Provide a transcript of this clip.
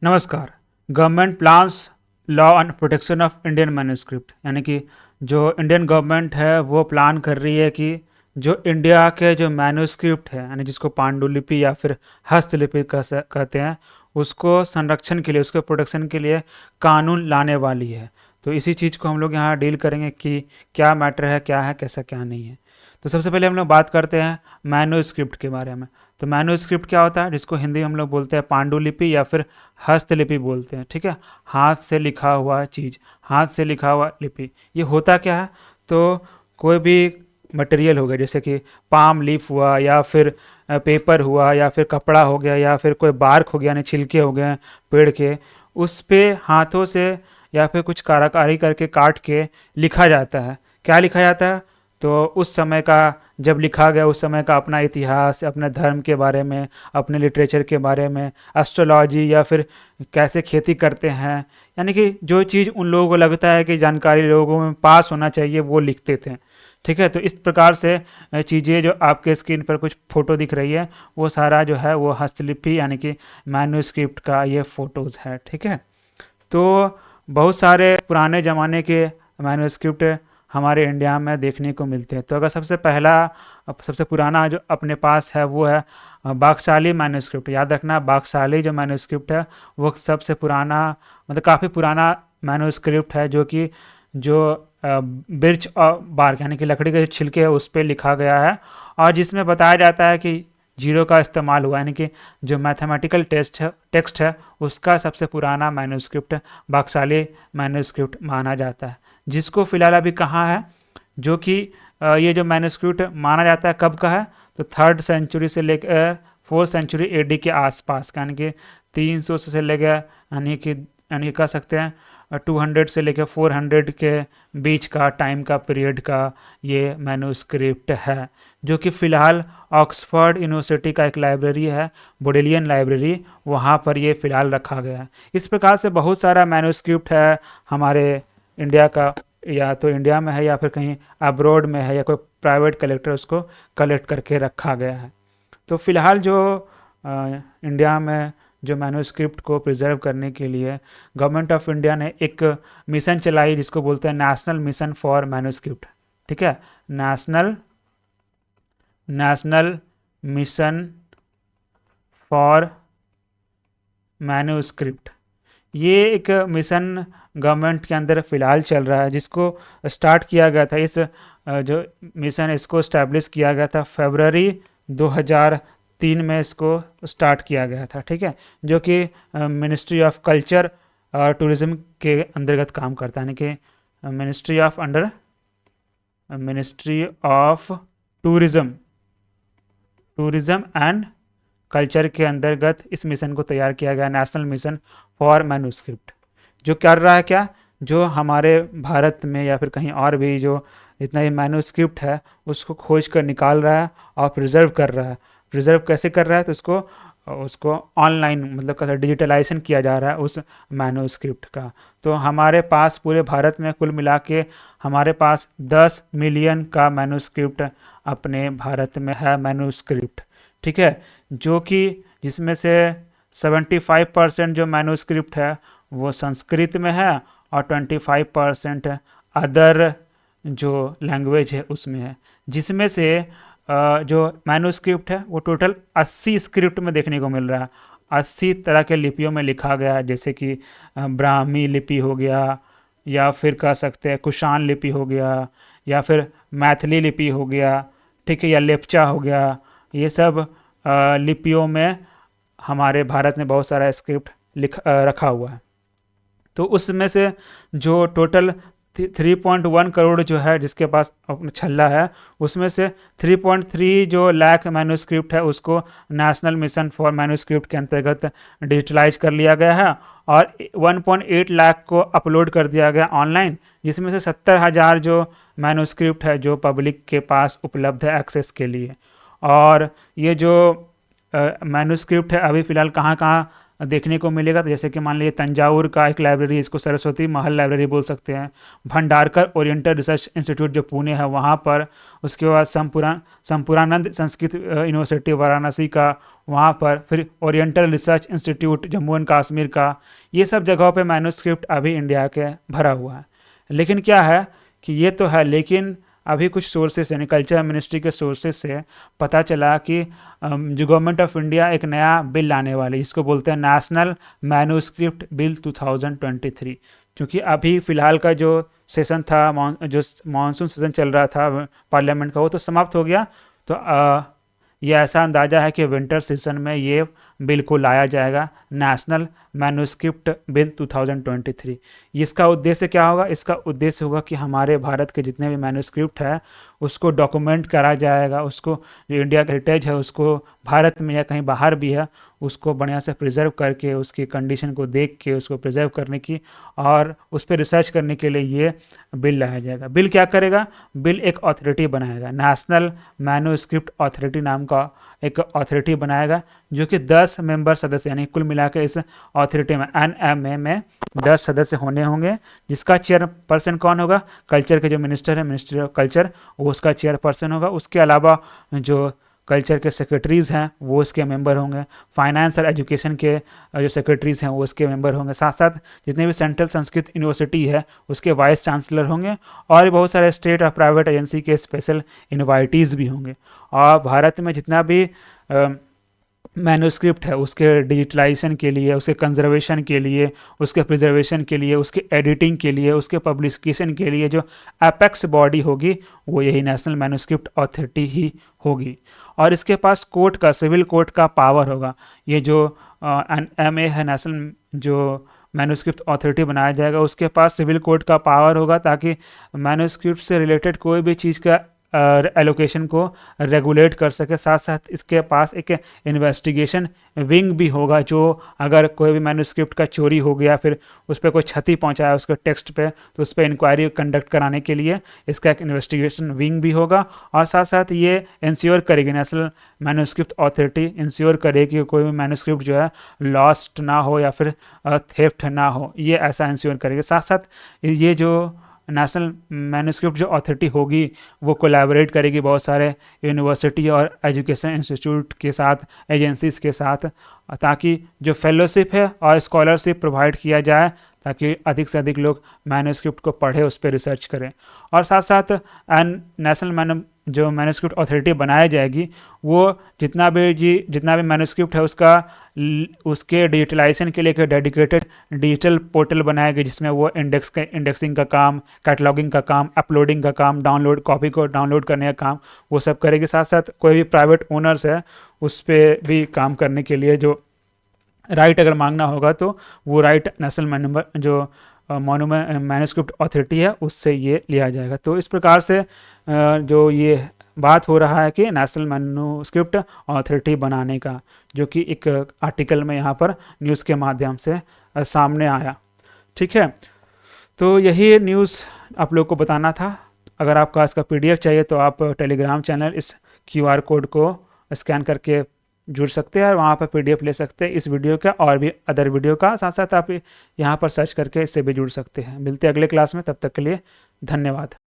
नमस्कार। Government plans law and protection of Indian manuscript, यानी कि जो इंडियन गवर्नमेंट है वो प्लान कर रही है कि जो इंडिया के जो मैन्युस्क्रिप्ट है, यानी जिसको पांडुलिपि या फिर हस्तलिपि कहते हैं, उसको संरक्षण के लिए, उसके प्रोटेक्शन के लिए कानून लाने वाली है। तो इसी चीज़ को हम लोग यहाँ डील करेंगे कि क्या मैटर है, क्या है, कैसा क्या नहीं है। तो सबसे पहले हम लोग बात करते हैं मैन्युस्क्रिप्ट के बारे में। तो मैन्युस्क्रिप्ट क्या होता है, जिसको हिंदी में हम लोग बोलते हैं पांडुलिपि या फिर हस्तलिपि बोलते हैं। ठीक है, हाथ से लिखा हुआ चीज़, हाथ से लिखा हुआ लिपि। ये होता क्या है, तो कोई भी मटेरियल हो गया, जैसे कि पाम लीफ हुआ या फिर पेपर हुआ या फिर कपड़ा हो गया या फिर कोई बार्क हो गया, यानी छिलके हो गए पेड़ के, उस पे हाथों से या फिर कुछ काराकारी करके काट के लिखा जाता है। क्या लिखा जाता है, तो उस समय का, जब लिखा गया उस समय का अपना इतिहास, अपने धर्म के बारे में, अपने लिटरेचर के बारे में, एस्ट्रोलॉजी या फिर कैसे खेती करते हैं, यानी कि जो चीज़ उन लोगों को लगता है कि जानकारी लोगों में पास होना चाहिए वो लिखते थे। ठीक है, तो इस प्रकार से चीज़ें जो आपके स्क्रीन पर कुछ फ़ोटो दिख रही है वो सारा जो है वो हस्तलिपि यानी कि मैन्युस्क्रिप्ट का ये फ़ोटोज़ है। ठीक है, तो बहुत सारे पुराने ज़माने के मैन्युस्क्रिप्ट हमारे इंडिया में देखने को मिलते हैं। तो अगर सबसे पुराना जो अपने पास है वो है बाकशाली मैन्युस्क्रिप्ट। याद रखना, बाकशाली जो मैन्युस्क्रिप्ट है वो सबसे पुराना, मतलब काफ़ी पुराना मैन्युस्क्रिप्ट है, जो कि जो बिर्च और बार्क यानी कि लकड़ी के जो छिलके है उस पर लिखा गया है, और जिसमें बताया जाता है कि जीरो का इस्तेमाल हुआ, यानी कि जो मैथमेटिकल टेक्स्ट है उसका सबसे पुराना मैन्युस्क्रिप्ट बाकशाली मैन्युस्क्रिप्ट माना जाता है, जिसको फिलहाल अभी कहाँ है, जो कि ये जो मैन्युस्क्रिप्ट माना जाता है कब का है, तो 3rd सेंचुरी से लेकर 4th सेंचुरी एडी के आसपास का, यानी कि 300 से लेकर, यानी कि कह सकते हैं 200 से लेकर 400 के बीच का टाइम का पीरियड का ये मैन्युस्क्रिप्ट है, जो कि फ़िलहाल ऑक्सफोर्ड यूनिवर्सिटी का एक लाइब्रेरी है, बोडेलियन लाइब्रेरी, वहाँ पर ये फ़िलहाल रखा गया है। इस प्रकार से बहुत सारा मैन्युस्क्रिप्ट है हमारे इंडिया का, या तो इंडिया में है या फिर कहीं अब्रॉड में है, या कोई प्राइवेट कलेक्टर उसको कलेक्ट करके रखा गया है। तो फिलहाल जो इंडिया में जो मैन्युस्क्रिप्ट को प्रिजर्व करने के लिए गवर्नमेंट ऑफ इंडिया ने एक मिशन चलाई, जिसको बोलते हैं नेशनल मिशन फॉर मैन्युस्क्रिप्ट। ठीक है, national national mission for manuscript. ये एक मिशन गवर्नमेंट के अंदर फ़िलहाल चल रहा है, जिसको स्टार्ट किया गया था, इस जो मिशन इसको इस्टेब्लिश किया गया था फरवरी 2003 में, इसको स्टार्ट किया गया था। ठीक है, जो कि मिनिस्ट्री ऑफ कल्चर और टूरिज़्म के अंतर्गत काम करता है, यानी कि ministry of tourism and culture के अंतर्गत इस मिशन को तैयार किया गया, नेशनल मिशन फॉर मैन्युस्क्रिप्ट। जो कर रहा है क्या, जो हमारे भारत में या फिर कहीं और भी जो जितना ये मैन्युस्क्रिप्ट है उसको खोज कर निकाल रहा है और प्रिजर्व कर रहा है। प्रिजर्व कैसे कर रहा है, तो उसको ऑनलाइन, मतलब कैसे डिजिटलाइजेशन किया जा रहा है उस मैन्युस्क्रिप्ट का। तो हमारे पास पूरे भारत में कुल मिला के हमारे पास 10 मिलियन का मैन्युस्क्रिप्ट अपने भारत में है, मैन्युस्क्रिप्ट। ठीक है, जो कि जिसमें से 75% जो मैन्युस्क्रिप्ट है वो संस्कृत में है और 25% अदर जो लैंग्वेज है उसमें है, जिसमें से जो मैन्युस्क्रिप्ट है वो टोटल 80 स्क्रिप्ट में देखने को मिल रहा है। 80 तरह के लिपियों में लिखा गया है, जैसे कि ब्राह्मी लिपि हो गया, या फिर कह सकते हैं कुषाण लिपि हो गया, या फिर मैथिली लिपि हो गया, ठीक है, या लेप्चा हो गया। ये सब लिपियों में हमारे भारत में बहुत सारा स्क्रिप्ट रखा हुआ है। तो उसमें से जो टोटल 3.1 करोड़ जो है जिसके पास छल्ला है, उसमें से 3.3 जो लाख मैन्युस्क्रिप्ट है उसको नेशनल मिशन फॉर मैन्युस्क्रिप्ट के अंतर्गत डिजिटलाइज कर लिया गया है, और 1.8 लाख को अपलोड कर दिया गया ऑनलाइन, जिसमें से 70,000 जो मैन्युस्क्रिप्ट है जो पब्लिक के पास उपलब्ध है एक्सेस के लिए। और ये जो मैन्युस्क्रिप्ट है अभी फ़िलहाल कहाँ कहाँ देखने को मिलेगा। तो जैसे कि मान लीजिए तंजावुर का एक लाइब्रेरी, इसको सरस्वती महल लाइब्रेरी बोल सकते हैं। भंडारकर ओरिएंटल रिसर्च इंस्टीट्यूट जो पुणे है वहाँ पर। उसके बाद संपूर्णानंद संस्कृत यूनिवर्सिटी वाराणसी का, वहाँ पर। फिर oriental research institute Jammu and Kashmir का। ये सब जगहों पे मैन्यूस्क्रिप्ट अभी इंडिया के भरा हुआ है। लेकिन क्या है कि ये तो है, लेकिन अभी कुछ सोर्सेस यानी कल्चर मिनिस्ट्री के सोर्सेस से पता चला कि जो गवर्नमेंट ऑफ इंडिया एक नया बिल लाने वाली, जिसको बोलते हैं नेशनल मैन्यूस्क्रिप्ट बिल 2023। क्योंकि अभी फ़िलहाल का जो सेशन था, जो मानसून सेशन चल रहा था पार्लियामेंट का, वो तो समाप्त हो गया। तो ये ऐसा अंदाज़ा है कि विंटर सेशन में ये बिल को लाया जाएगा, नेशनल मैन्यूस्क्रिप्ट बिल 2023। इसका उद्देश्य क्या होगा? इसका उद्देश्य होगा कि हमारे भारत के जितने भी मैन्यूस्क्रिप्ट है उसको डॉक्यूमेंट करा जाएगा, उसको जो इंडिया का हेरिटेज है उसको भारत में या कहीं बाहर भी है उसको बढ़िया से प्रिजर्व करके, उसकी कंडीशन को देख के उसको प्रिजर्व करने की और उस पर रिसर्च करने के लिए ये बिल लाया जाएगा। बिल क्या करेगा? बिल एक अथॉरिटी बनाएगा, नेशनल मैन्यूस्क्रिप्ट अथॉरिटी नाम का एक अथॉरिटी बनाएगा, जो कि 10 मेंबर सदस्य यानी कुल मिलाकर इस अथॉरिटी में NMA में 10 सदस्य होने होंगे। जिसका चेयरपर्सन कौन होगा? कल्चर के जो मिनिस्टर है, मिनिस्ट्री ऑफ कल्चर, वो उसका चेयरपर्सन होगा। उसके अलावा जो कल्चर के सेक्रेटरीज़ हैं वो इसके मेंबर होंगे। फाइनेंस और एजुकेशन के जो सेक्रेटरीज़ हैं वो इसके मेंबर होंगे। साथ साथ जितने भी सेंट्रल संस्कृत यूनिवर्सिटी है उसके वाइस चांसलर होंगे, और बहुत सारे स्टेट और प्राइवेट एजेंसी के स्पेशल इनवाइटीज़ भी होंगे। और भारत में जितना भी मैन्यूस्क्रिप्ट है उसके डिजिटलाइजेशन के लिए, उसके कंजर्वेशन के लिए, उसके प्रिजर्वेशन के लिए, उसके एडिटिंग के लिए, उसके पब्लिकेशन के लिए जो एपेक्स बॉडी होगी वो यही नेशनल मैन्यूस्क्रिप्ट अथॉरिटी ही होगी। और इसके पास कोर्ट का, सिविल कोर्ट का पावर होगा। ये जो NMA है, नेशनल जो मैन्यूस्क्रिप्ट अथॉरिटी बनाया जाएगा, उसके पास सिविल कोर्ट का पावर होगा, ताकि मैन्यूस्क्रिप्ट से रिलेटेड कोई भी चीज़ का एलोकेशन को रेगुलेट कर सके। साथ साथ इसके पास एक इन्वेस्टिगेशन विंग भी होगा, जो अगर कोई भी मैन्यूस्क्रिप्ट का चोरी हो गया, फिर उस पर कोई क्षति पहुंचाया उसके टेक्स्ट पे, तो उस पर इंक्वायरी कंडक्ट कराने के लिए इसका एक इन्वेस्टिगेशन विंग भी होगा। और साथ साथ ये इंश्योर करेगी, नेशनल मैन्यूस्क्रिप्ट अथॉरिटी इंश्योर करेगी कि कोई भी मैन्यूस्क्रिप्ट जो है लॉस्ट ना हो या फिर थेफ्ट ना हो, ये ऐसा इंश्योर करेगी। साथ साथ ये जो नेशनल मैन्यूस्क्रिप्ट जो अथॉरिटी होगी वो कोलैबोरेट करेगी बहुत सारे यूनिवर्सिटी और एजुकेशन इंस्टीट्यूट के साथ, एजेंसीज़ के साथ, ताकि जो फेलोशिप है और स्कॉलरशिप प्रोवाइड किया जाए, ताकि अधिक से अधिक लोग मैन्यूस्क्रिप्ट को पढ़े, उस पर रिसर्च करें। और साथ साथ नेशनल जो मैन्यूस्क्रिप्ट अथॉरिटी बनाई जाएगी वो जितना भी मैन्यूस्क्रिप्ट है उसके डिजिटलाइजेशन के लिए एक डेडिकेटेड डिजिटल पोर्टल बनाएगी, जिसमें वो इंडेक्सिंग का काम, कैटलॉगिंग का काम, अपलोडिंग का काम, कॉपी को डाउनलोड करने का काम वो सब करेगी। साथ साथ कोई भी प्राइवेट ओनर्स है उस पर भी काम करने के लिए जो राइट अगर मांगना होगा तो वो राइट नेशनल जो मैन्यूस्क्रिप्ट अथॉरिटी है उससे ये लिया जाएगा। तो इस प्रकार से जो ये बात हो रहा है कि नेशनल मैन्यूस्क्रिप्ट अथॉरिटी बनाने का, जो कि एक आर्टिकल में यहाँ पर न्यूज़ के माध्यम से सामने आया। ठीक है, तो यही न्यूज़ आप लोग को बताना था। अगर आपका इसका PDF चाहिए तो आप टेलीग्राम चैनल इस QR कोड को स्कैन करके जुड़ सकते हैं और वहाँ पर PDF ले सकते हैं इस वीडियो का और भी अदर वीडियो का। साथ साथ आप यहाँ पर सर्च करके इससे भी जुड़ सकते हैं। मिलते हैं अगले क्लास में, तब तक के लिए धन्यवाद।